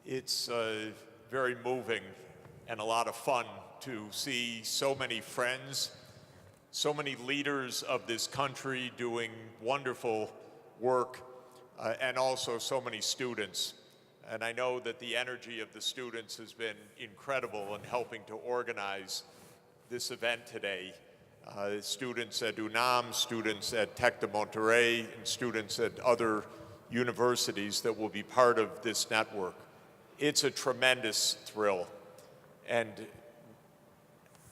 It's very moving and a lot of fun to see so many friends, so many leaders of this country doing wonderful work, and also so many students. And I know that the energy of the students has been incredible in helping to organize this event today. Students at UNAM, students at Tec de Monterrey, and students at other universities that will be part of this network. It's a tremendous thrill, and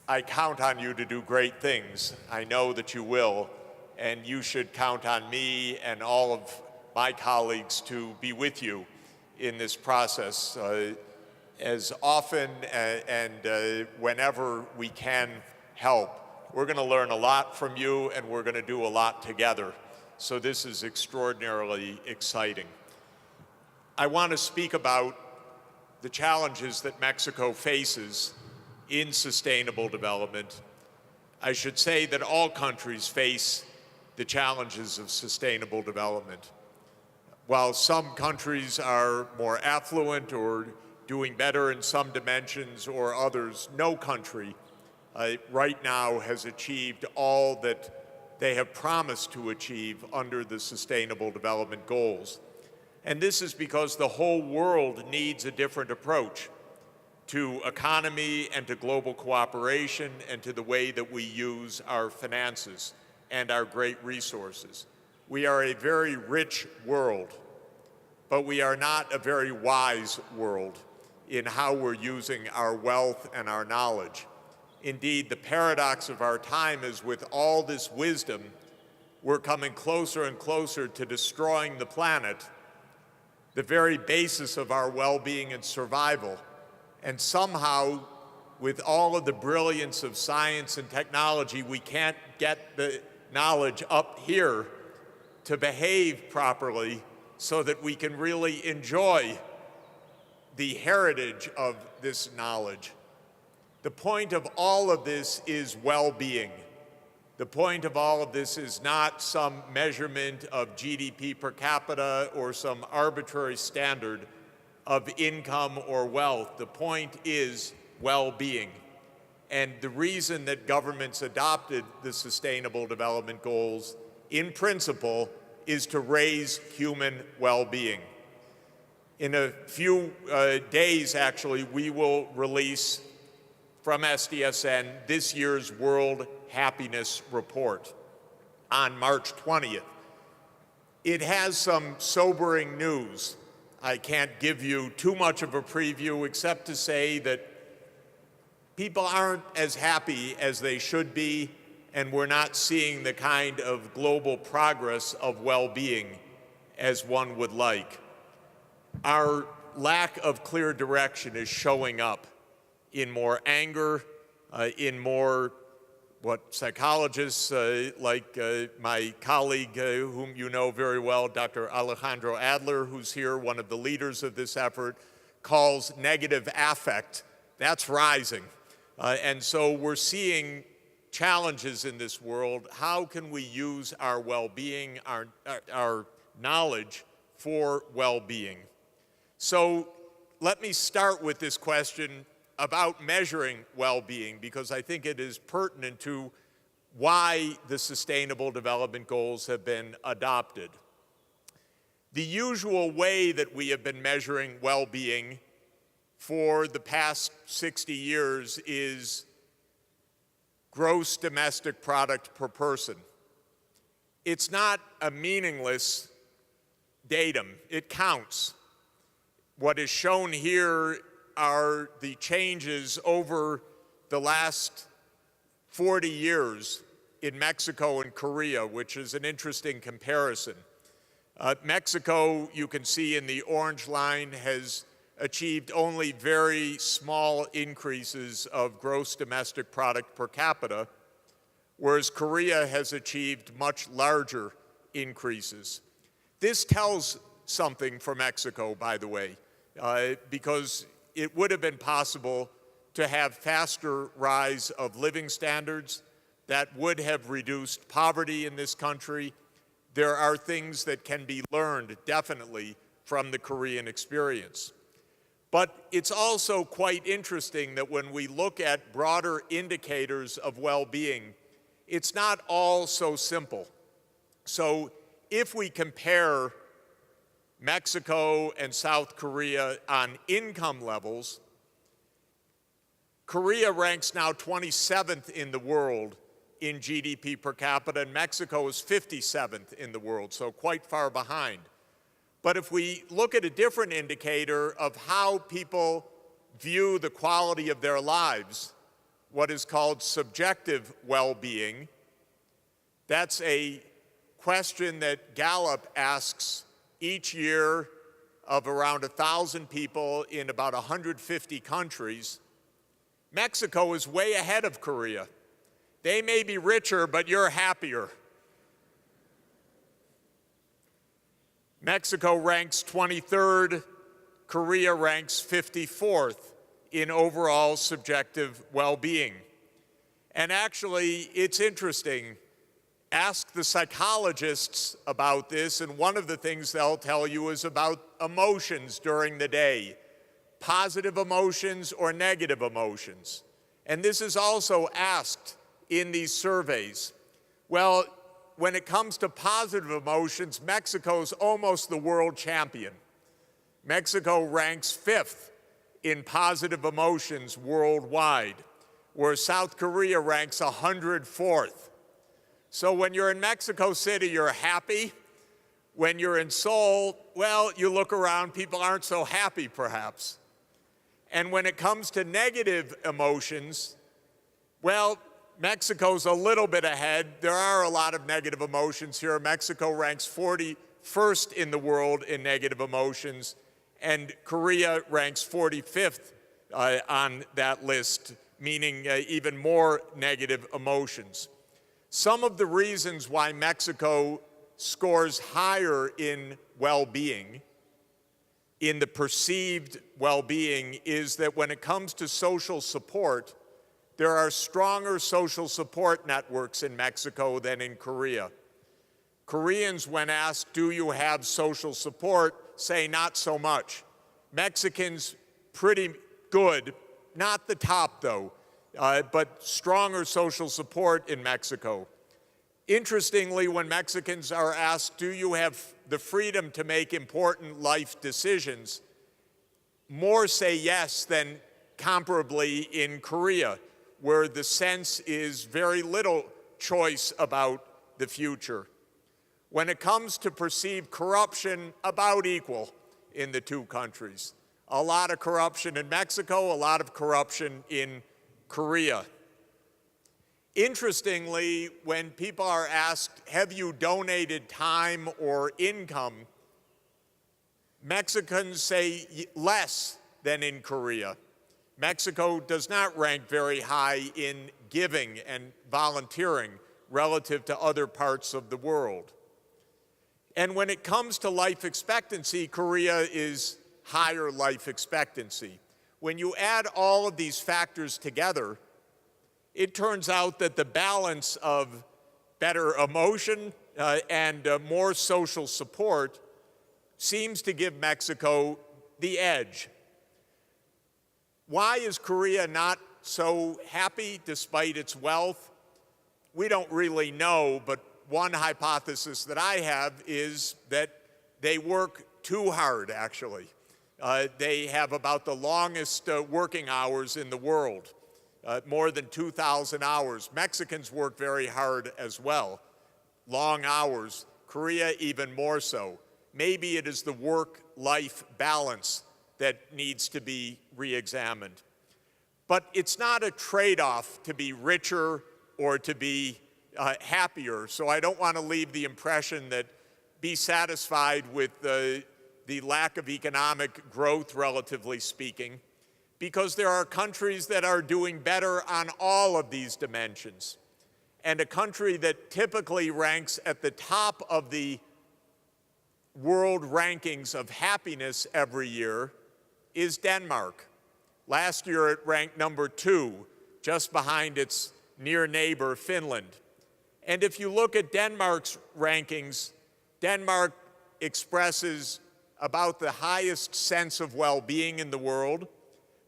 I count on you to do great things. I know that you will, and you should count on me and all of my colleagues to be with you in this process as often and whenever we can help. We're going to learn a lot from you, and we're going to do a lot together. So this is extraordinarily exciting. I want to speak about the challenges that Mexico faces in sustainable development. I should say that all countries face the challenges of sustainable development. While some countries are more affluent or doing better in some dimensions or others, no country right now has achieved all that they have promised to achieve under the Sustainable Development Goals. And this is because the whole world needs a different approach to economy and to global cooperation and to the way that we use our finances and our great resources. We are a very rich world, but we are not a very wise world in how we're using our wealth and our knowledge. Indeed, the paradox of our time is with all this wisdom, we're coming closer and closer to destroying the planet, the very basis of our well-being and survival. And somehow, with all of the brilliance of science and technology, we can't get the knowledge up here to behave properly so that we can really enjoy the heritage of this knowledge. The point of all of this is well-being. The point of all of this is not some measurement of GDP per capita or some arbitrary standard of income or wealth. The point is well-being. And the reason that governments adopted the Sustainable Development Goals, in principle, is to raise human well-being. In a few days, actually, we will release from SDSN this year's World Happiness Report on March 20th. It has some sobering news. I can't give you too much of a preview except to say that people aren't as happy as they should be, and we're not seeing the kind of global progress of well-being as one would like. Our lack of clear direction is showing up in more anger, in more what psychologists like my colleague whom you know very well, Dr. Alejandro Adler, who's here, one of the leaders of this effort, calls negative affect. That's rising. And so we're seeing challenges in this world. How can we use our well-being, our knowledge for well-being? So let me start with this question about measuring well-being, because I think it is pertinent to why the Sustainable Development Goals have been adopted. The usual way that we have been measuring well-being for the past 60 years is gross domestic product per person. It's not a meaningless datum. It counts. What is shown here are the changes over the last 40 years in Mexico and Korea, which is an interesting comparison. Mexico, you can see in the orange line, has achieved only very small increases of gross domestic product per capita, whereas Korea has achieved much larger increases. This tells something for Mexico, by the way, because it would have been possible to have faster rise of living standards that would have reduced poverty in this country. There are things that can be learned, definitely, from the Korean experience. But it's also quite interesting that when we look at broader indicators of well-being, it's not all so simple. So if we compare Mexico and South Korea on income levels, Korea ranks now 27th in the world in GDP per capita, and Mexico is 57th in the world, so quite far behind. But if we look at a different indicator of how people view the quality of their lives, what is called subjective well-being, that's a question that Gallup asks each year of around 1,000 people in about 150 countries. Mexico is way ahead of Korea. They may be richer, but you're happier. Mexico ranks 23rd, Korea ranks 54th in overall subjective well-being. And actually, it's interesting. Ask the psychologists about this, and one of the things they'll tell you is about emotions during the day, positive emotions or negative emotions. And this is also asked in these surveys. Well, when it comes to positive emotions, Mexico's almost the world champion. Mexico ranks 5th in positive emotions worldwide, where South Korea ranks 104th. So when you're in Mexico City, you're happy. When you're in Seoul, well, you look around, people aren't so happy perhaps. And when it comes to negative emotions, well, Mexico's a little bit ahead. There are a lot of negative emotions here. Mexico ranks 41st in the world in negative emotions, and Korea ranks 45th on that list, meaning even more negative emotions. Some of the reasons why Mexico scores higher in well-being, in the perceived well-being, is that when it comes to social support, there are stronger social support networks in Mexico than in Korea. Koreans, when asked, do you have social support, say not so much. Mexicans, pretty good, not the top though, but stronger social support in Mexico. Interestingly, when Mexicans are asked, do you have the freedom to make important life decisions, more say yes than comparably in Korea, where the sense is very little choice about the future. When it comes to perceived corruption, about equal in the two countries. A lot of corruption in Mexico, a lot of corruption in Korea. Interestingly, when people are asked, have you donated time or income, Mexicans say less than in Korea. Mexico does not rank very high in giving and volunteering relative to other parts of the world. And when it comes to life expectancy, Korea is higher life expectancy. When you add all of these factors together, it turns out that the balance of better emotion and more social support seems to give Mexico the edge. Why is Korea not so happy despite its wealth? We don't really know, but one hypothesis that I have is that they work too hard, actually. They have about the longest working hours in the world, more than 2,000 hours. Mexicans work very hard as well, long hours. Korea even more so. Maybe it is the work-life balance that needs to be re-examined. But it's not a trade-off to be richer or to be happier. So I don't want to leave the impression that be satisfied with the lack of economic growth, relatively speaking, because there are countries that are doing better on all of these dimensions. And a country that typically ranks at the top of the world rankings of happiness every year is Denmark. Last year it ranked number 2, just behind its near neighbor, Finland. And if you look at Denmark's rankings, Denmark expresses about the highest sense of well-being in the world,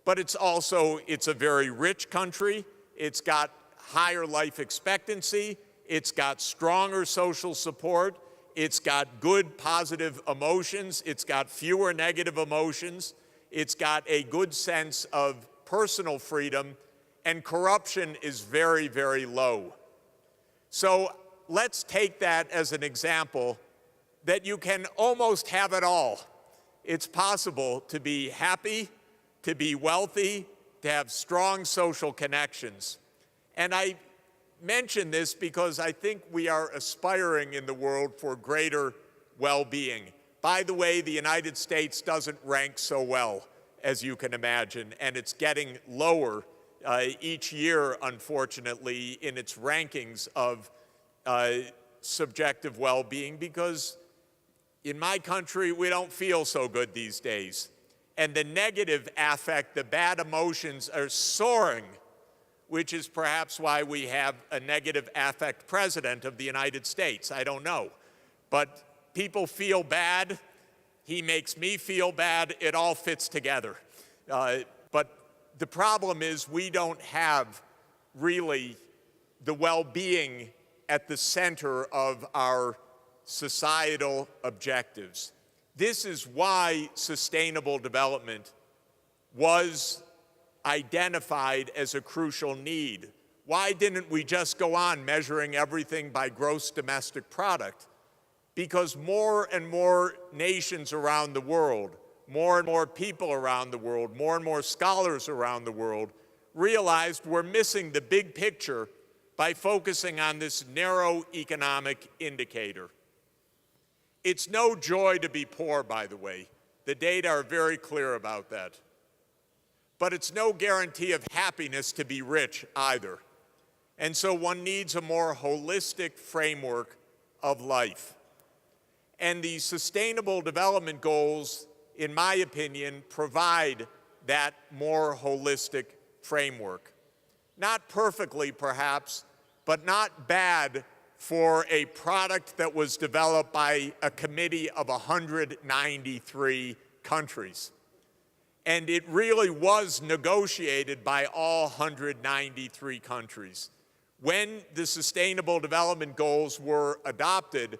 but it's a very rich country. It's got higher life expectancy. It's got stronger social support. It's got good positive emotions. It's got fewer negative emotions. It's got a good sense of personal freedom, and corruption is very, very low. So let's take that as an example that you can almost have it all. It's possible to be happy, to be wealthy, to have strong social connections. And I mention this because I think we are aspiring in the world for greater well-being. By the way, the United States doesn't rank so well, as you can imagine, and it's getting lower each year, unfortunately, in its rankings of subjective well-being, because in my country, we don't feel so good these days. And the negative affect, the bad emotions are soaring, which is perhaps why we have a negative affect president of the United States. I don't know. But people feel bad. He makes me feel bad. It all fits together. But the problem is we don't have really the well-being at the center of our societal objectives. This is why sustainable development was identified as a crucial need. Why didn't we just go on measuring everything by gross domestic product? Because more and more nations around the world, more and more people around the world, more and more scholars around the world realized we're missing the big picture by focusing on this narrow economic indicator. It's no joy to be poor, by the way. The data are very clear about that. But it's no guarantee of happiness to be rich either. And so one needs a more holistic framework of life. And the Sustainable Development Goals, in my opinion, provide that more holistic framework. Not perfectly, perhaps, but not bad for a product that was developed by a committee of 193 countries. And it really was negotiated by all 193 countries. When the Sustainable Development Goals were adopted,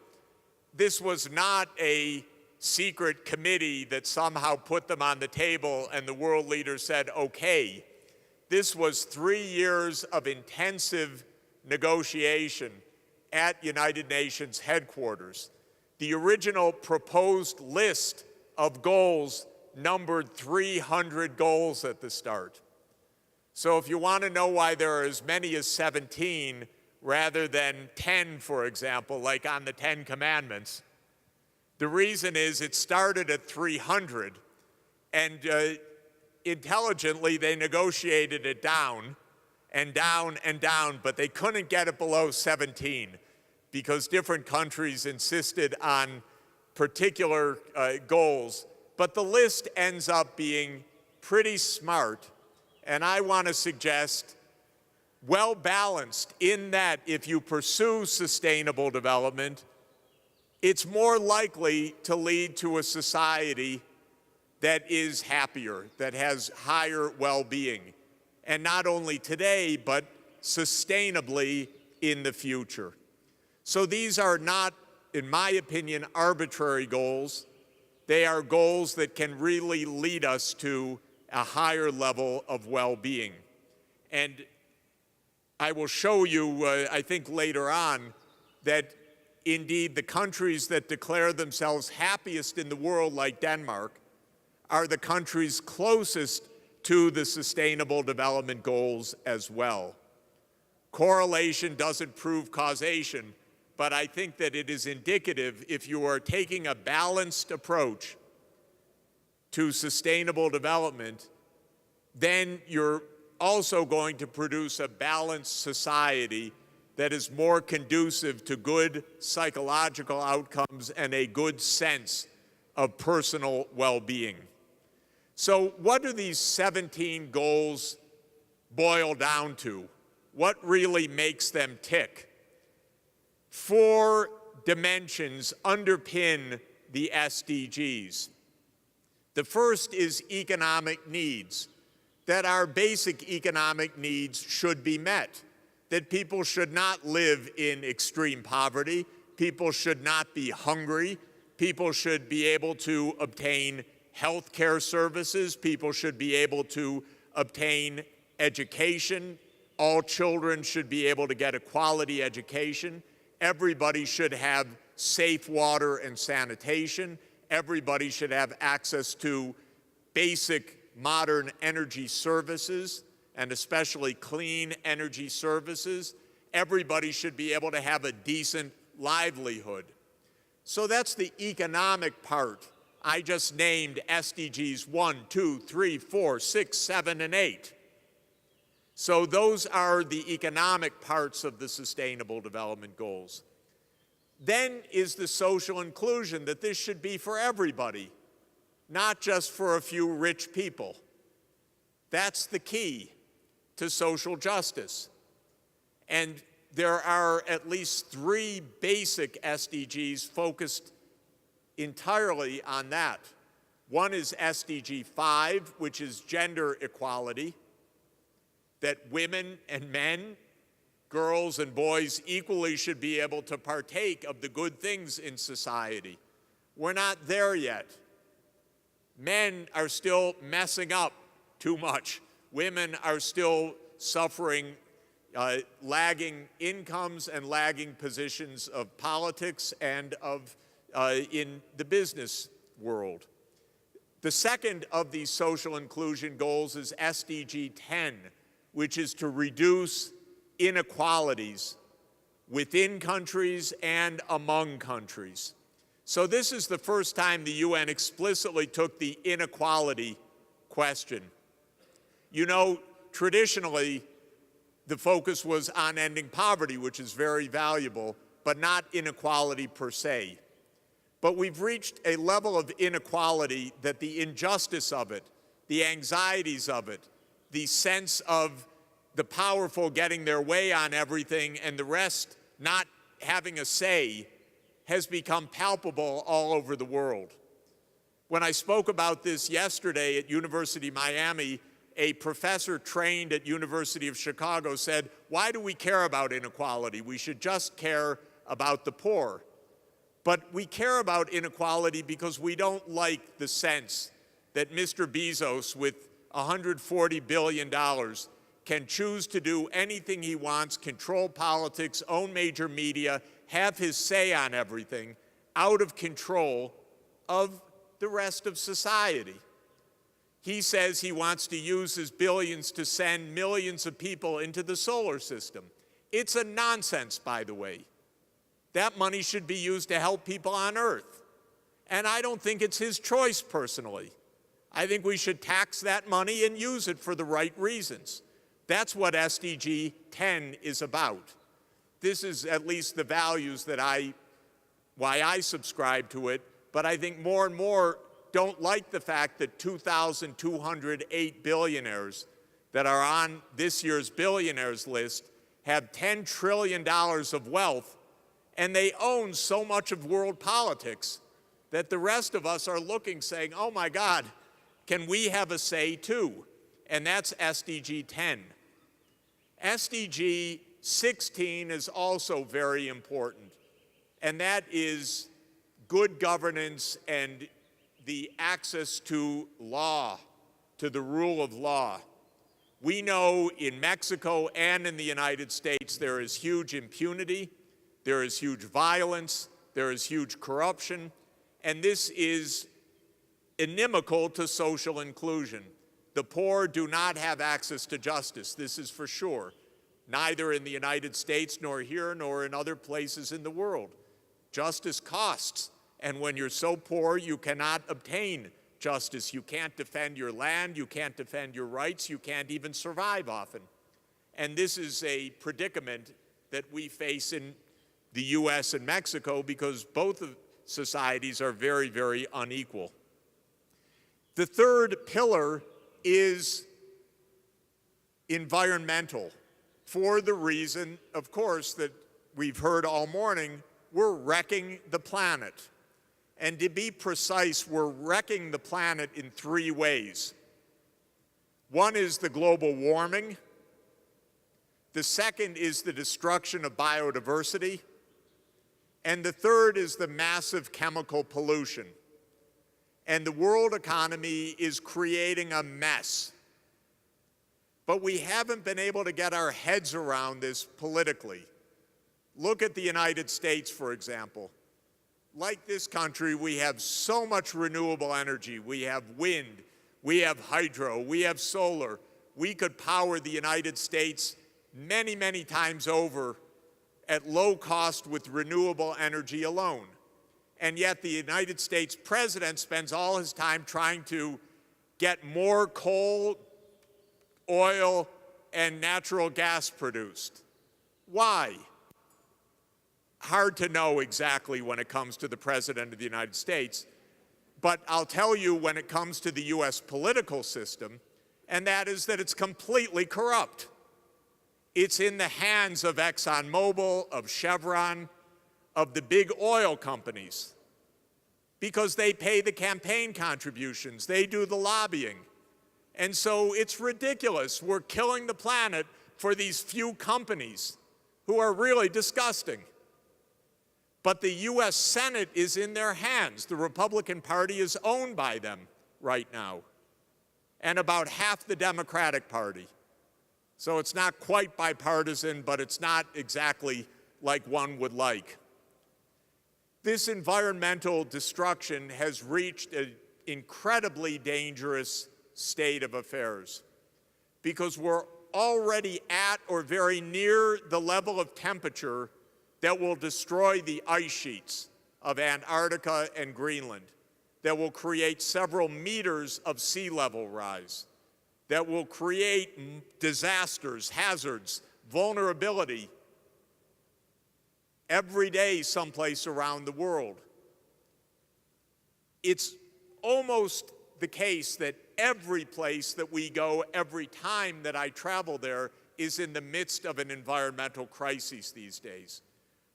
this was not a secret committee that somehow put them on the table and the world leaders said, okay. This was 3 years of intensive negotiation at United Nations headquarters. The original proposed list of goals numbered 300 goals at the start. So if you want to know why there are as many as 17 rather than 10, for example, like on the 10 Commandments, the reason is it started at 300, and intelligently they negotiated it down and down and down, but they couldn't get it below 17 because different countries insisted on particular goals. But the list ends up being pretty smart, and I want to suggest well-balanced in that if you pursue sustainable development, it's more likely to lead to a society that is happier, that has higher well-being, and not only today, but sustainably in the future. So these are not, in my opinion, arbitrary goals. They are goals that can really lead us to a higher level of well-being. And I will show you, I think later on, that indeed the countries that declare themselves happiest in the world, like Denmark, are the countries closest to the Sustainable Development Goals as well. Correlation doesn't prove causation, but I think that it is indicative if you are taking a balanced approach to sustainable development, then you're also going to produce a balanced society that is more conducive to good psychological outcomes and a good sense of personal well-being. So what do these 17 goals boil down to? What really makes them tick? 4 dimensions underpin the SDGs. The first is economic needs, that our basic economic needs should be met, that people should not live in extreme poverty, people should not be hungry, people should be able to obtain health care services, people should be able to obtain education, all children should be able to get a quality education, everybody should have safe water and sanitation, everybody should have access to basic modern energy services, and especially clean energy services. Everybody should be able to have a decent livelihood. So that's the economic part. I just named SDGs 1, 2, 3, 4, 6, 7, and 8. So those are the economic parts of the Sustainable Development Goals. Then is the social inclusion, that this should be for everybody, not just for a few rich people. That's the key to social justice. And there are at least 3 basic SDGs focused entirely on that. One is SDG 5, which is gender equality, that women and men, girls and boys equally should be able to partake of the good things in society. We're not there yet. Men are still messing up too much. Women are still suffering lagging incomes and lagging positions of politics and of in the business world. The second of these social inclusion goals is SDG 10, which is to reduce inequalities within countries and among countries. So this is the first time the UN explicitly took the inequality question. You know, traditionally, the focus was on ending poverty, which is very valuable, but not inequality per se. But we've reached a level of inequality that the injustice of it, the anxieties of it, the sense of the powerful getting their way on everything and the rest not having a say has become palpable all over the world. When I spoke about this yesterday at University of Miami, a professor trained at University of Chicago said, "Why do we care about inequality? We should just care about the poor." But we care about inequality because we don't like the sense that Mr. Bezos, with $140 billion, can choose to do anything he wants, control politics, own major media, have his say on everything, out of control of the rest of society. He says he wants to use his billions to send millions of people into the solar system. It's a nonsense, by the way. That money should be used to help people on Earth. And I don't think it's his choice, personally. I think we should tax that money and use it for the right reasons. That's what SDG 10 is about. This is at least the values that why I subscribe to it, but I think more and more don't like the fact that 2,208 billionaires that are on this year's billionaires list have $10 trillion of wealth, and they own so much of world politics that the rest of us are looking, saying, oh my God, can we have a say too? And that's SDG 10. SDG 16 is also very important, and that is good governance and the access to law, to the rule of law. We know in Mexico and in the United States there is huge impunity, there is huge violence, there is huge corruption, and this is inimical to social inclusion. The poor do not have access to justice, this is for sure, neither in the United States nor here nor in other places in the world. Justice costs, and when you're so poor you cannot obtain justice. You can't defend your land, you can't defend your rights, you can't even survive often. And this is a predicament that we face in the US and Mexico because both of societies are very, very unequal. The third pillar is environmental, for the reason, of course, that we've heard all morning, we're wrecking the planet. And to be precise, we're wrecking the planet in 3 ways. One is the global warming. The second is the destruction of biodiversity. And the third is the massive chemical pollution. And the world economy is creating a mess. But we haven't been able to get our heads around this politically. Look at the United States, for example. Like this country, we have so much renewable energy. We have wind, we have hydro, we have solar. We could power the United States many, many times over at low cost with renewable energy alone. And yet the United States president spends all his time trying to get more coal, oil, and natural gas produced. Why? Hard to know exactly when it comes to the President of the United States, but I'll tell you when it comes to the US political system, and that is that it's completely corrupt. It's in the hands of ExxonMobil, of Chevron, of the big oil companies, because they pay the campaign contributions, they do the lobbying. And so it's ridiculous. We're killing the planet for these few companies who are really disgusting. But the US Senate is in their hands. The Republican Party is owned by them right now, and about half the Democratic Party. So it's not quite bipartisan, but it's not exactly like one would like. This environmental destruction has reached an incredibly dangerous state of affairs because we're already at or very near the level of temperature that will destroy the ice sheets of Antarctica and Greenland, that will create several meters of sea level rise, that will create disasters, hazards, vulnerability every day someplace around the world. It's almost the case that every place that we go, every time that I travel there, is in the midst of an environmental crisis these days.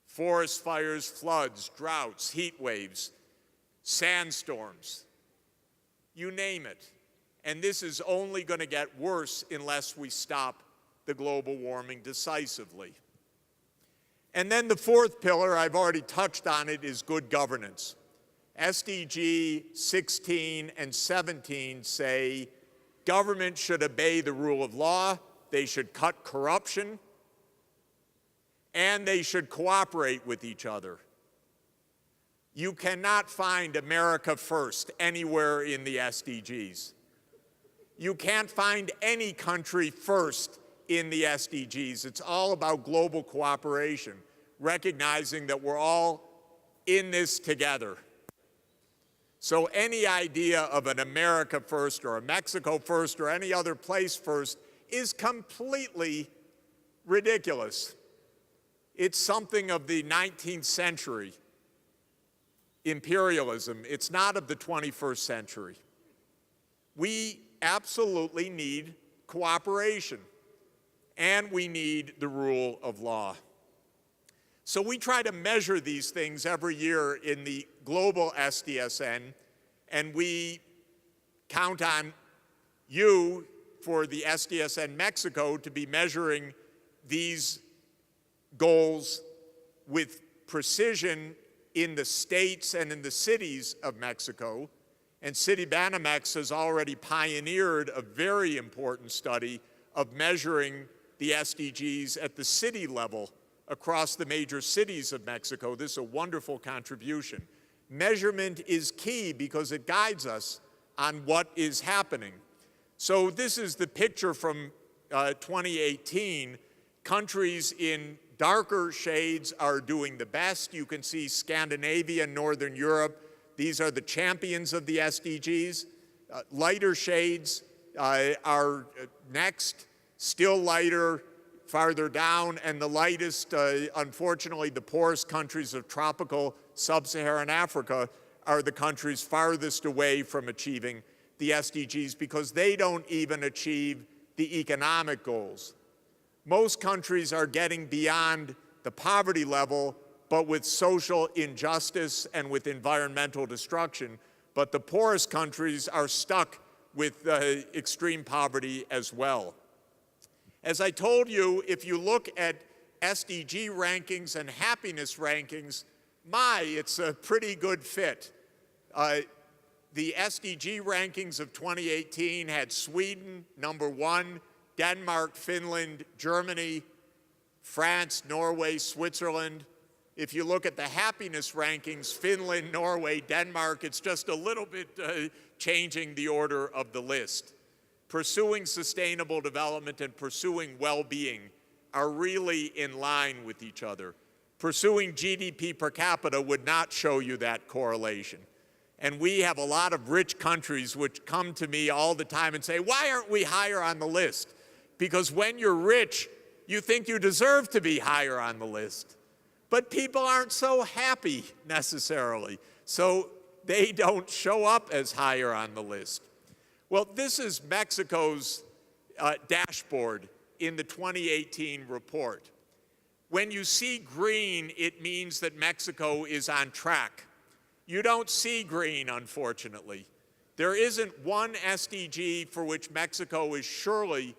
Forest fires, floods, droughts, heat waves, sandstorms, you name it. And this is only going to get worse unless we stop the global warming decisively. And then the fourth pillar, I've already touched on it, is good governance. SDG 16 and 17 say government should obey the rule of law, they should cut corruption, and they should cooperate with each other. You cannot find America first anywhere in the SDGs. You can't find any country first in the SDGs. It's all about global cooperation, recognizing that we're all in this together. So any idea of an America first or a Mexico first or any other place first is completely ridiculous. It's something of the 19th century imperialism. It's not of the 21st century. We absolutely need cooperation, and we need the rule of law. So we try to measure these things every year in the global SDSN, and we count on you for the SDSN Mexico to be measuring these goals with precision in the states and in the cities of Mexico. And Citibanamex has already pioneered a very important study of measuring the SDGs at the city level across the major cities of Mexico. This is a wonderful contribution. Measurement is key because it guides us on what is happening. So this is the picture from 2018. Countries in darker shades are doing the best. You can see Scandinavia and Northern Europe. These are the champions of the SDGs. Lighter shades are next, still lighter, farther down, and the lightest, unfortunately, the poorest countries of tropical sub-Saharan Africa are the countries farthest away from achieving the SDGs because they don't even achieve the economic goals. Most countries are getting beyond the poverty level but with social injustice and with environmental destruction. But the poorest countries are stuck with extreme poverty as well. As I told you, if you look at SDG rankings and happiness rankings, it's a pretty good fit. The SDG rankings of 2018 had Sweden, #1, Denmark, Finland, Germany, France, Norway, Switzerland. If you look at the happiness rankings, Finland, Norway, Denmark, it's just a little bit changing the order of the list. Pursuing sustainable development and pursuing well-being are really in line with each other. Pursuing GDP per capita would not show you that correlation. And we have a lot of rich countries which come to me all the time and say, why aren't we higher on the list? Because when you're rich, you think you deserve to be higher on the list. But people aren't so happy necessarily, so they don't show up as higher on the list. Well, this is Mexico's dashboard in the 2018 report. When you see green, it means that Mexico is on track. You don't see green, unfortunately. There isn't one SDG for which Mexico is surely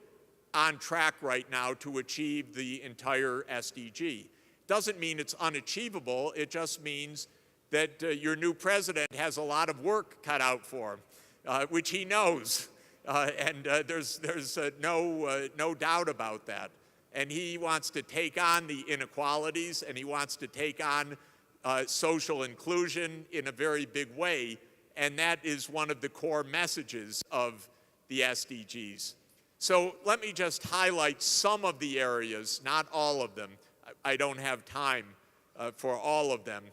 on track right now to achieve the entire SDG. Doesn't mean it's unachievable, it just means that your new president has a lot of work cut out for him, which he knows, and there's no doubt about that. And he wants to take on the inequalities, and he wants to take on social inclusion in a very big way, and that is one of the core messages of the SDGs. So let me just highlight some of the areas, not all of them. I don't have time for all of them,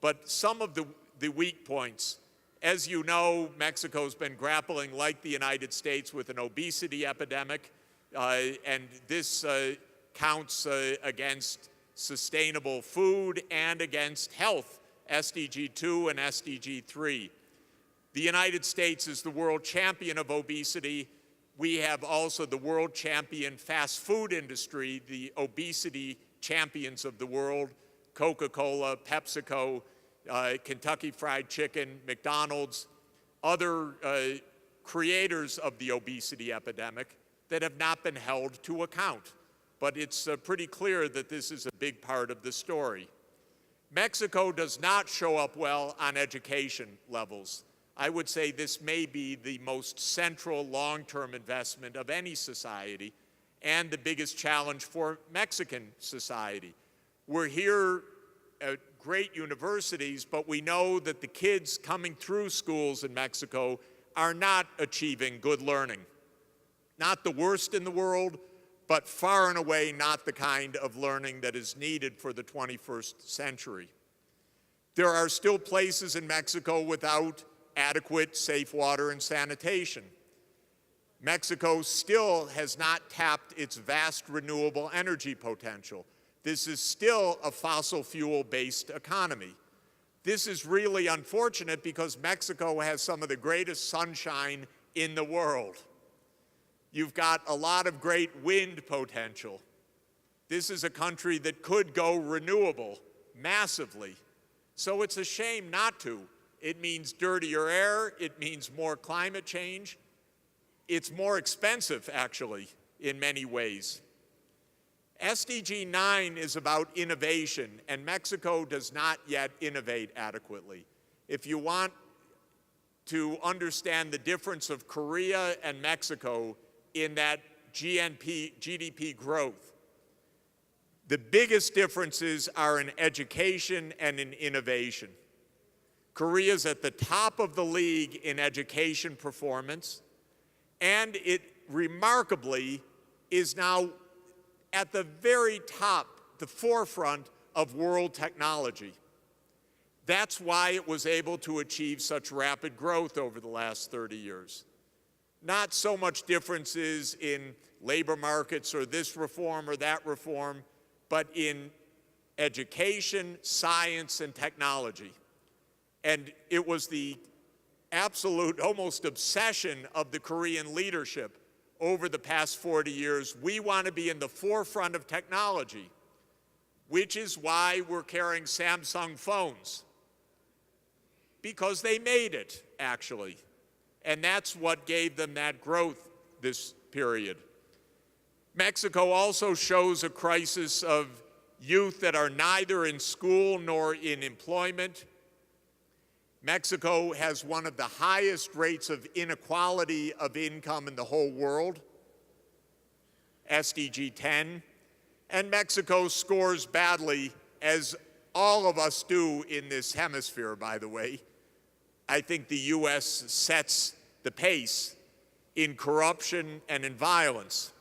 but some of the weak points. As you know, Mexico's been grappling, like the United States, with an obesity epidemic, and this counts against sustainable food and against health, SDG 2 and SDG 3. The United States is the world champion of obesity. We have also the world champion fast food industry, the obesity champions of the world, Coca-Cola, PepsiCo, Kentucky Fried Chicken, McDonald's, other creators of the obesity epidemic that have not been held to account. But it's pretty clear that this is a big part of the story. Mexico does not show up well on education levels. I would say this may be the most central long-term investment of any society and the biggest challenge for Mexican society. We're here at great universities, but we know that the kids coming through schools in Mexico are not achieving good learning. Not the worst in the world, but far and away not the kind of learning that is needed for the 21st century. There are still places in Mexico without adequate safe water and sanitation. Mexico still has not tapped its vast renewable energy potential. This is still a fossil fuel-based economy. This is really unfortunate because Mexico has some of the greatest sunshine in the world. You've got a lot of great wind potential. This is a country that could go renewable massively. So it's a shame not to. It means dirtier air, it means more climate change. It's more expensive, actually, in many ways. SDG 9 is about innovation, and Mexico does not yet innovate adequately. If you want to understand the difference of Korea and Mexico in that GDP growth, the biggest differences are in education and in innovation. Korea's at the top of the league in education performance, and it remarkably is now at the very top, the forefront of world technology. That's why it was able to achieve such rapid growth over the last 30 years. Not so much differences in labor markets or this reform or that reform, but in education, science, and technology. And it was the absolute, almost obsession of the Korean leadership over the past 40 years. We want to be in the forefront of technology. which is why we're carrying Samsung phones, because they made it, actually. And that's what gave them that growth this period. Mexico also shows a crisis of youth that are neither in school nor in employment. Mexico has one of the highest rates of inequality of income in the whole world, SDG 10, and Mexico scores badly, as all of us do in this hemisphere, by the way. I think the US sets the pace in corruption and in violence.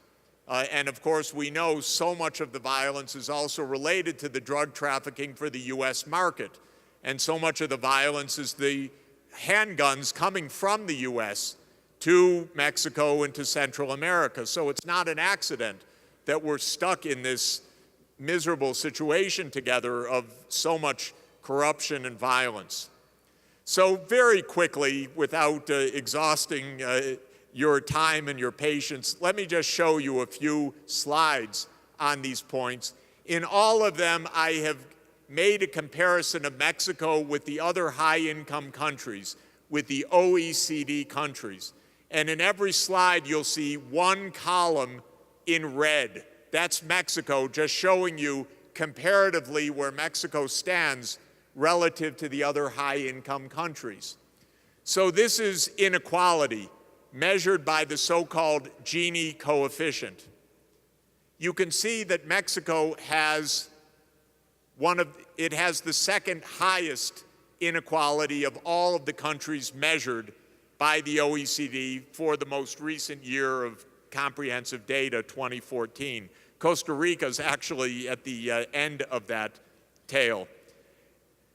And of course, we know so much of the violence is also related to the drug trafficking for the US market. And so much of the violence is the handguns coming from the US to Mexico and to Central America. So it's not an accident that we're stuck in this miserable situation together of so much corruption and violence. So very quickly, without exhausting your time and your patience, let me just show you a few slides on these points. In all of them, I have made a comparison of Mexico with the other high-income countries, with the OECD countries. And in every slide, you'll see one column in red. That's Mexico, just showing you comparatively where Mexico stands relative to the other high-income countries. So this is inequality measured by the so-called Gini Coefficient. You can see that Mexico has the second highest inequality of all of the countries measured by the OECD for the most recent year of comprehensive data, 2014. Costa Rica is actually at the end of that tail.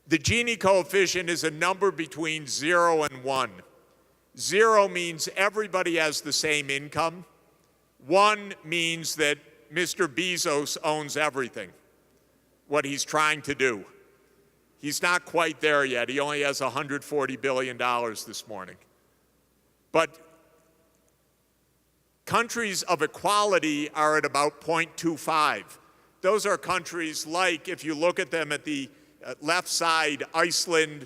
The Gini coefficient is a number between 0 and 1. 0 means everybody has the same income. 1 means that Mr. Bezos owns everything, what he's trying to do. He's not quite there yet. He only has $140 billion this morning. But countries of equality are at about 0.25. Those are countries like, if you look at them at the left side, Iceland,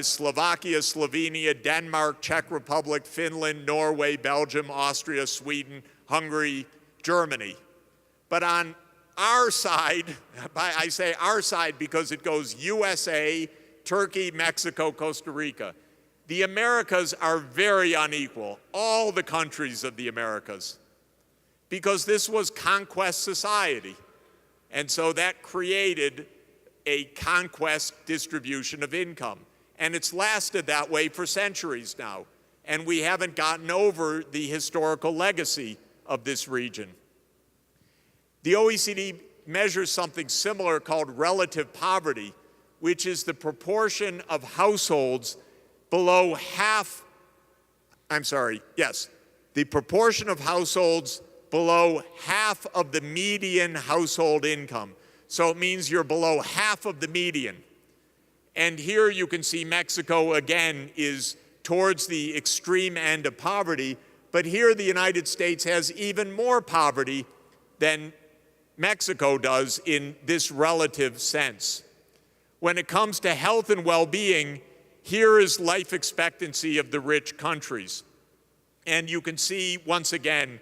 Slovakia, Slovenia, Denmark, Czech Republic, Finland, Norway, Belgium, Austria, Sweden, Hungary, Germany. But on our side, I say our side because it goes USA, Turkey, Mexico, Costa Rica. The Americas are very unequal, all the countries of the Americas, because this was conquest society. And so that created a conquest distribution of income. And it's lasted that way for centuries now. And we haven't gotten over the historical legacy of this region. The OECD measures something similar called relative poverty, which is the proportion of households below half, the proportion of households below half of the median household income. So it means you're below half of the median. And here you can see Mexico, again, is towards the extreme end of poverty, but here the United States has even more poverty than Mexico does in this relative sense. When it comes to health and well-being, here is life expectancy of the rich countries. And you can see, once again,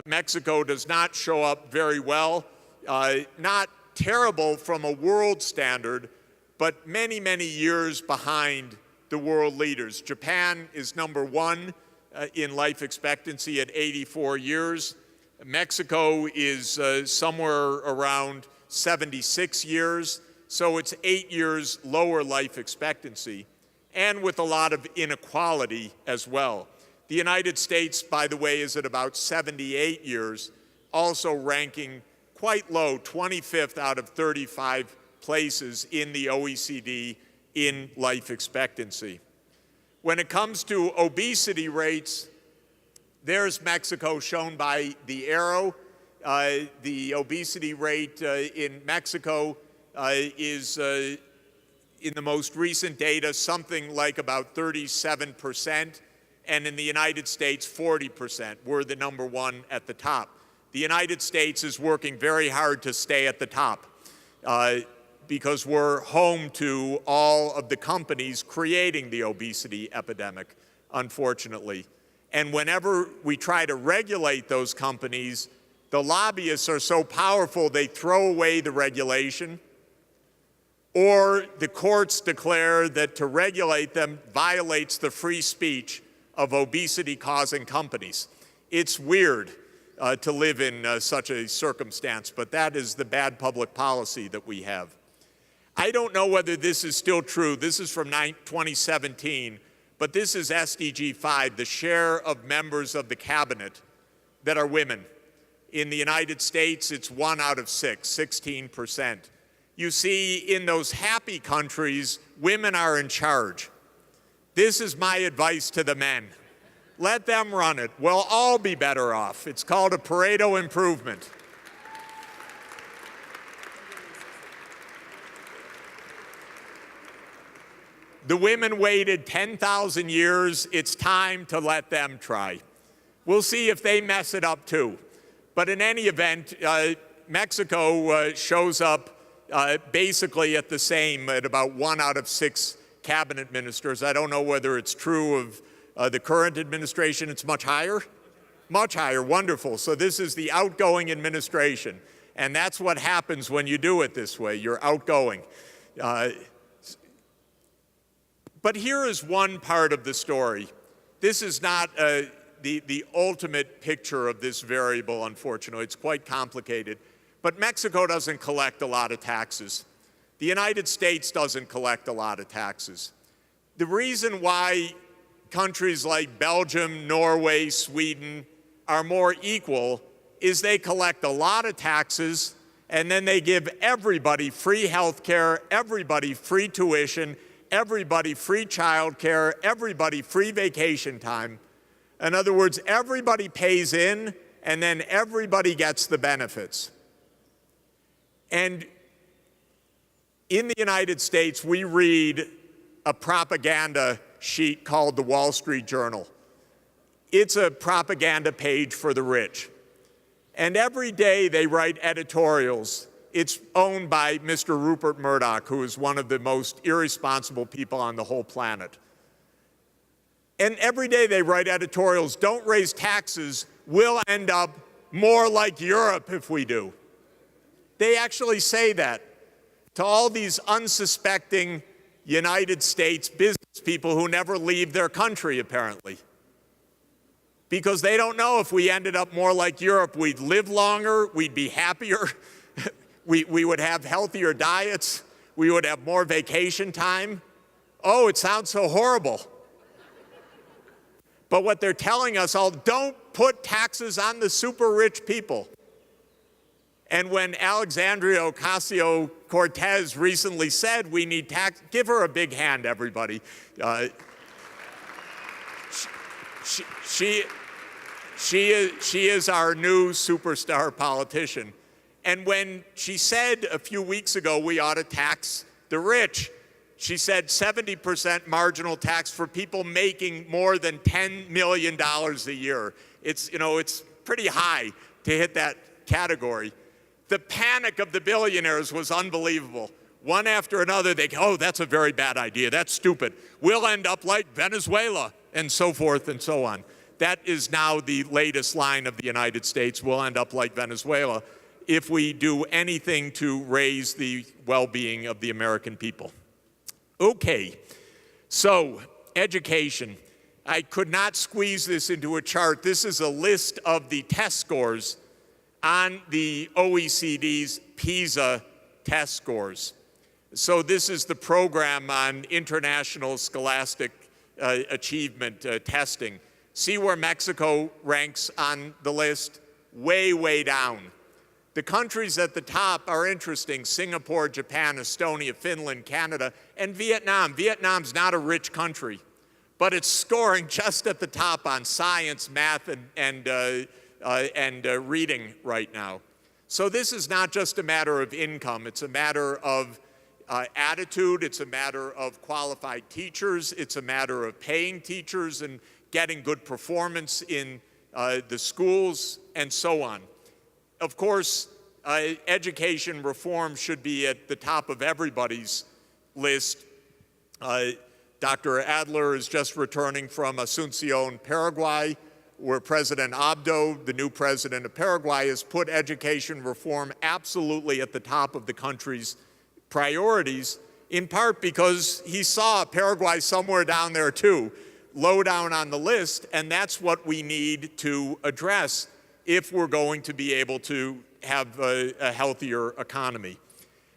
Mexico does not show up very well, not terrible from a world standard, but many, many years behind the world leaders. Japan is number 1 in life expectancy at 84 years. Mexico is somewhere around 76 years, so it's 8 years lower life expectancy, and with a lot of inequality as well. The United States, by the way, is at about 78 years, also ranking quite low, 25th out of 35 places in the OECD in life expectancy. When it comes to obesity rates, there's Mexico shown by the arrow. The obesity rate in Mexico is, in the most recent data, something like about 37%, and in the United States, 40%. We're the number 1 at the top. The United States is working very hard to stay at the top. because we're home to all of the companies creating the obesity epidemic, unfortunately. And whenever we try to regulate those companies, the lobbyists are so powerful they throw away the regulation, or the courts declare that to regulate them violates the free speech of obesity-causing companies. It's weird to live in such a circumstance, but that is the bad public policy that we have. I don't know whether this is still true. This is from 2017, but this is SDG 5, the share of members of the cabinet that are women. In the United States, it's 1 out of 6, 16%. You see, in those happy countries, women are in charge. This is my advice to the men. Let them run it. We'll all be better off. It's called a Pareto improvement. The women waited 10,000 years. It's time to let them try. We'll see if they mess it up too. But in any event, Mexico shows up basically at the same, at about 1 out of 6 cabinet ministers. I don't know whether it's true of the current administration. It's much higher? Much higher, wonderful. So this is the outgoing administration. And that's what happens when you do it this way. You're outgoing. But here is one part of the story. This is not the ultimate picture of this variable, unfortunately. It's quite complicated. But Mexico doesn't collect a lot of taxes. The United States doesn't collect a lot of taxes. The reason why countries like Belgium, Norway, Sweden are more equal is they collect a lot of taxes, and then they give everybody free health care, everybody free tuition, everybody free child care, everybody free vacation time. In other words, everybody pays in, and then everybody gets the benefits. And in the United States, we read a propaganda sheet called the Wall Street Journal. It's a propaganda page for the rich. And every day they write editorials. It's owned by Mr. Rupert Murdoch, who is one of the most irresponsible people on the whole planet. And every day they write editorials, don't raise taxes, we'll end up more like Europe if we do. They actually say that to all these unsuspecting United States business people who never leave their country, apparently. Because they don't know if we ended up more like Europe, we'd live longer, we'd be happier, we would have healthier diets, we would have more vacation time. Oh, it sounds so horrible. But what they're telling us all, don't put taxes on the super rich people. And when Alexandria Ocasio-Cortez recently said we need tax, give her a big hand, everybody. She is our new superstar politician. And when she said a few weeks ago we ought to tax the rich, she said 70% marginal tax for people making more than $10 million a year. It's pretty high to hit that category. The panic of the billionaires was unbelievable. One after another, they go, oh, that's a very bad idea. That's stupid. We'll end up like Venezuela, and so forth and so on. That is now the latest line of the United States. We'll end up like Venezuela if we do anything to raise the well-being of the American people. Okay, so education. I could not squeeze this into a chart. This is a list of the test scores on the OECD's PISA test scores. So this is the program on international scholastic achievement testing. See where Mexico ranks on the list? Way, way down. The countries at the top are interesting: Singapore, Japan, Estonia, Finland, Canada, and Vietnam. Vietnam's not a rich country, but it's scoring just at the top on science, math, and reading right now. So this is not just a matter of income, it's a matter of attitude, it's a matter of qualified teachers, it's a matter of paying teachers and getting good performance in the schools, and so on. Of course, education reform should be at the top of everybody's list. Dr. Adler is just returning from Asunción, Paraguay, where President Abdo, the new president of Paraguay, has put education reform absolutely at the top of the country's priorities, in part because he saw Paraguay somewhere down there too, low down on the list, and that's what we need to address if we're going to be able to have a healthier economy.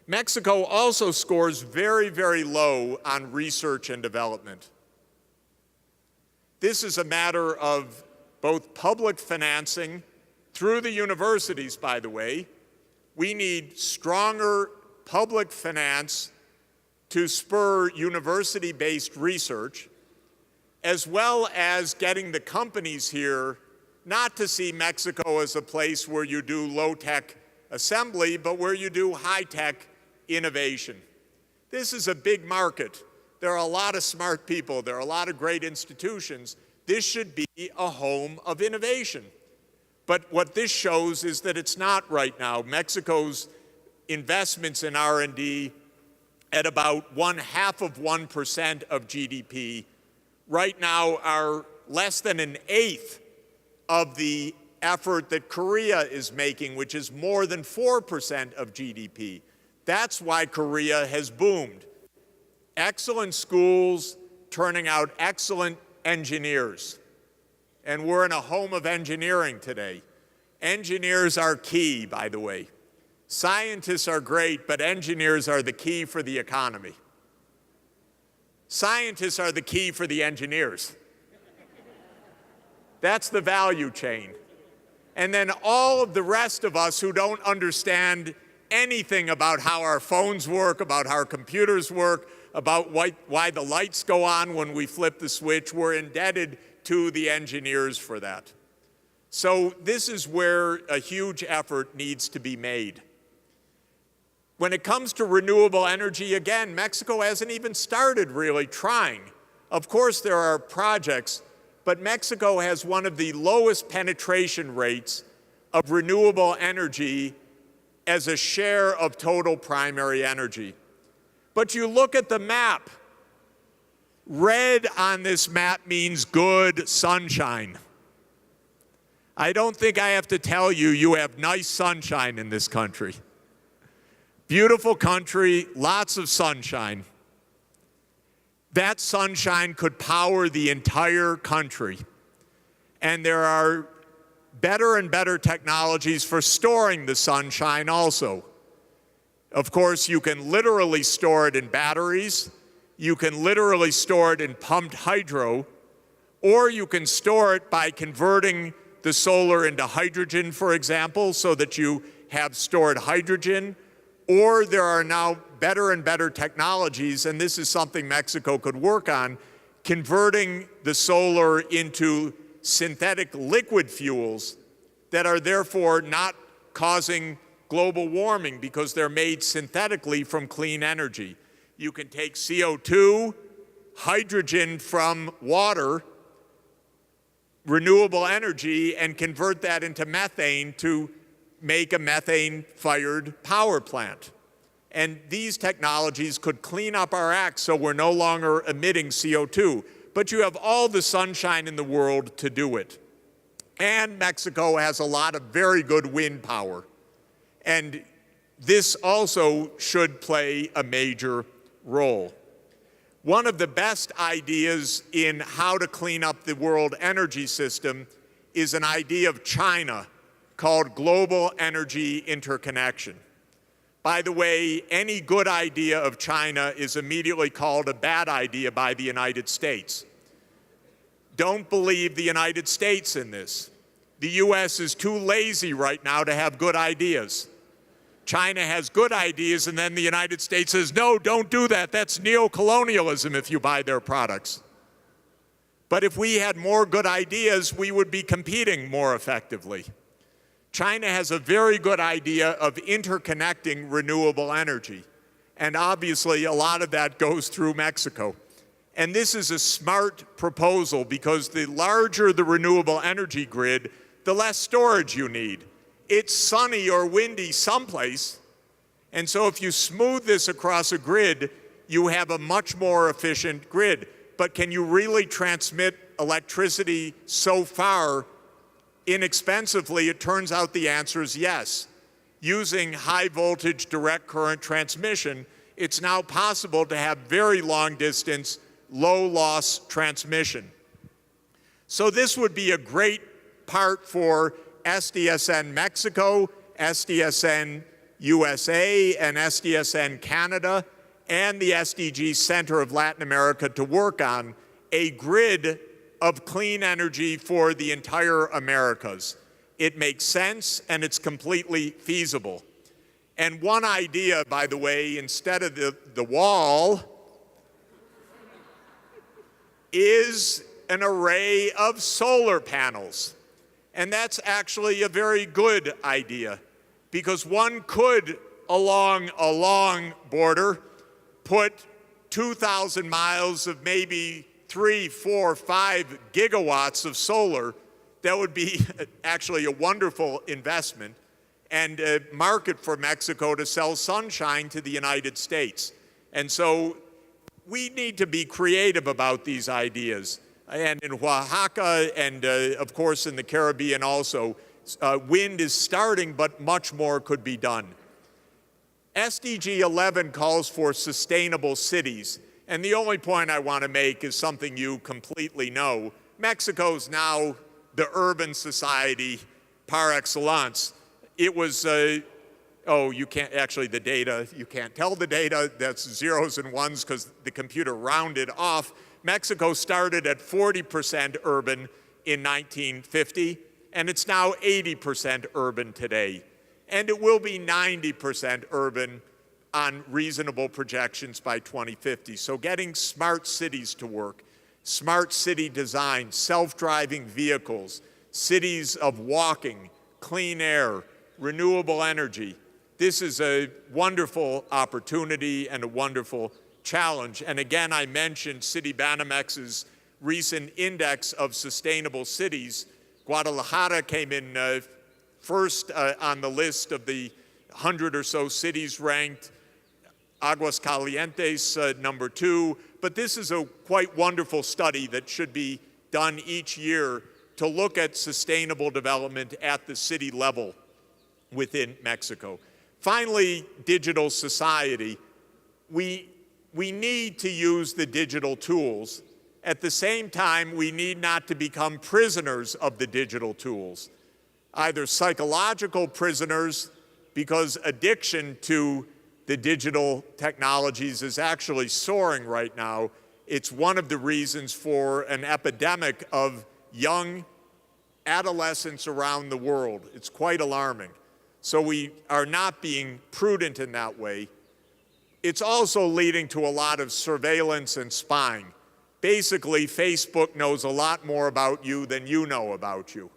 Mexico also scores very, very low on research and development. This is a matter of both public financing through the universities, by the way. We need stronger public finance to spur university-based research, as well as getting the companies here not to see Mexico as a place where you do low-tech assembly, but where you do high-tech innovation. This is a big market. There are a lot of smart people. There are a lot of great institutions. This should be a home of innovation. But what this shows is that it's not right now. Mexico's investments in R&D at about 0.5% of GDP right now are less than an eighth of the effort that Korea is making, which is more than 4% of GDP. That's why Korea has boomed. Excellent schools turning out excellent engineers. And we're in a home of engineering today. Engineers are key, by the way. Scientists are great, but engineers are the key for the economy. Scientists are the key for the engineers. That's the value chain. And then all of the rest of us who don't understand anything about how our phones work, about how our computers work, about why the lights go on when we flip the switch, we're indebted to the engineers for that. So this is where a huge effort needs to be made. When it comes to renewable energy, again, Mexico hasn't even started really trying. Of course, there are projects, but Mexico has one of the lowest penetration rates of renewable energy as a share of total primary energy. But you look at the map. Red on this map means good sunshine. I don't think I have to tell you, you have nice sunshine in this country. Beautiful country, lots of sunshine. That sunshine could power the entire country. And there are better and better technologies for storing the sunshine also. Of course, you can literally store it in batteries, you can literally store it in pumped hydro, or you can store it by converting the solar into hydrogen, for example, so that you have stored hydrogen. Or there are now better and better technologies, and this is something Mexico could work on, converting the solar into synthetic liquid fuels that are therefore not causing global warming because they're made synthetically from clean energy. You can take CO2, hydrogen from water, renewable energy, and convert that into methane to make a methane-fired power plant. And these technologies could clean up our act so we're no longer emitting CO2. But you have all the sunshine in the world to do it. And Mexico has a lot of very good wind power. And this also should play a major role. One of the best ideas in how to clean up the world energy system is an idea of China called global energy interconnection. By the way, any good idea of China is immediately called a bad idea by the United States. Don't believe the United States in this. The US is too lazy right now to have good ideas. China has good ideas, and then the United States says, no, don't do that. That's neocolonialism if you buy their products. But if we had more good ideas, we would be competing more effectively. China has a very good idea of interconnecting renewable energy. And obviously, a lot of that goes through Mexico. And this is a smart proposal because the larger the renewable energy grid, the less storage you need. it's sunny or windy someplace. And so if you smooth this across a grid, you have a much more efficient grid. But can you really transmit electricity so far inexpensively? It turns out the answer is yes. Using high voltage direct current transmission, it's now possible to have very long distance, low loss transmission. So this would be a great part for SDSN Mexico, SDSN USA, and SDSN Canada, and the SDG Center of Latin America to work on a grid of clean energy for the entire Americas. It makes sense and it's completely feasible. And one idea, by the way, instead of the wall, is an array of solar panels. And that's actually a very good idea, because one could, along a long border, put 2,000 miles of maybe 3, 4, 5 gigawatts of solar. That would be actually a wonderful investment and a market for Mexico to sell sunshine to the United States. And so we need to be creative about these ideas. And in Oaxaca and of course in the Caribbean also, wind is starting, but much more could be done. SDG 11 calls for sustainable cities. And the only point I want to make is something you completely know. Mexico's now the urban society par excellence. It was, you can't, actually the data, you can't tell the data, that's zeros and ones because the computer rounded off. Mexico started at 40% urban in 1950, and it's now 80% urban today. And it will be 90% urban on reasonable projections by 2050. So getting smart cities to work, smart city design, self-driving vehicles, cities of walking, clean air, renewable energy. This is a wonderful opportunity and a wonderful challenge. And again, I mentioned Citibanamex' recent index of sustainable cities. Guadalajara came in first on the list of the 100 or so cities ranked. Aguascalientes, number 2. But this is a quite wonderful study that should be done each year to look at sustainable development at the city level within Mexico. Finally, digital society. We need to use the digital tools. At the same time, we need not to become prisoners of the digital tools, either psychological prisoners, because addiction to the digital technologies is actually soaring right now. It's one of the reasons for an epidemic of young adolescents around the world. It's quite alarming. So we are not being prudent in that way. It's also leading to a lot of surveillance and spying. Basically, Facebook knows a lot more about you than you know about you,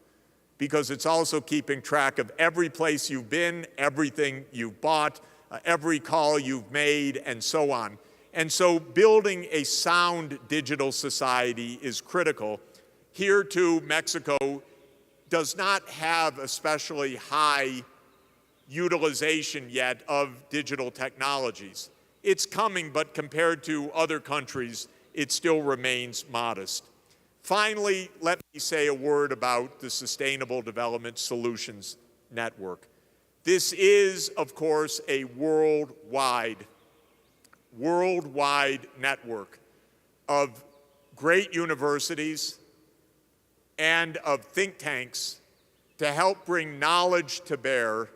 because it's also keeping track of every place you've been, everything you've bought, every call you've made, and so on. And so building a sound digital society is critical. Here too, Mexico does not have especially high utilization yet of digital technologies. It's coming, but compared to other countries, it still remains modest. Finally, let me say a word about the Sustainable Development Solutions Network. This is, of course, a worldwide network of great universities and of think tanks to help bring knowledge to bear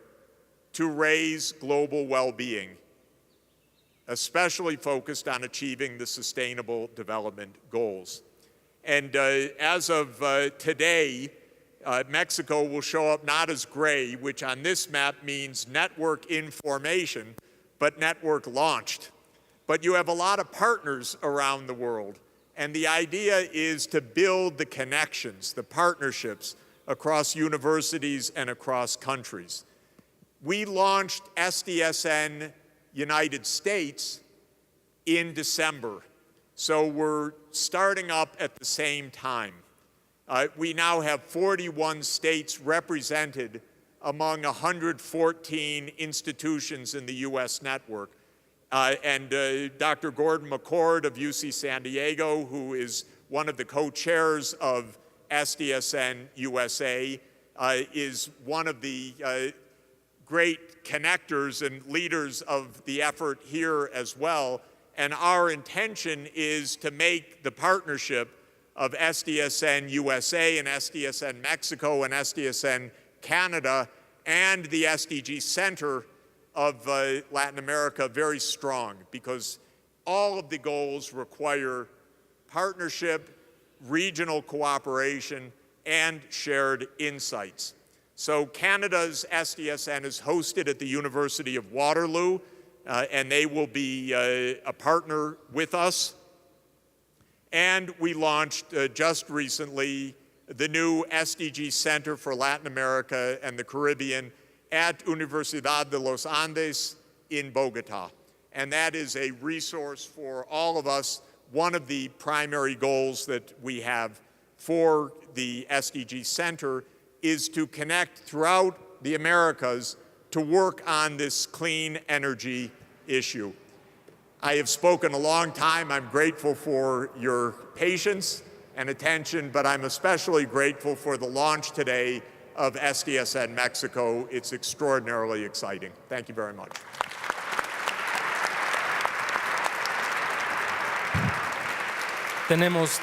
to raise global well-being, especially focused on achieving the Sustainable Development Goals. And as of today, Mexico will show up not as gray, which on this map means network in formation, but network launched. But you have a lot of partners around the world, and the idea is to build the connections, the partnerships across universities and across countries. We launched SDSN United States in December, so we're starting up at the same time. We now have 41 states represented among 114 institutions in the U.S. network. Dr. Gordon McCord of UC San Diego, who is one of the co-chairs of SDSN USA, is one of the great connectors and leaders of the effort here as well. And our intention is to make the partnership of SDSN USA and SDSN Mexico and SDSN Canada and the SDG Center of Latin America very strong, because all of the goals require partnership, regional cooperation, and shared insights. So Canada's SDSN is hosted at the University of Waterloo, and they will be a partner with us. And we launched just recently the new SDG Center for Latin America and the Caribbean at Universidad de los Andes in Bogota. And that is a resource for all of us. One of the primary goals that we have for the SDG Center is to connect throughout the Americas to work on this clean energy issue. I have spoken a long time. I'm grateful for your patience and attention, but I'm especially grateful for the launch today of SDSN Mexico. It's extraordinarily exciting. Thank you very much. Tenemos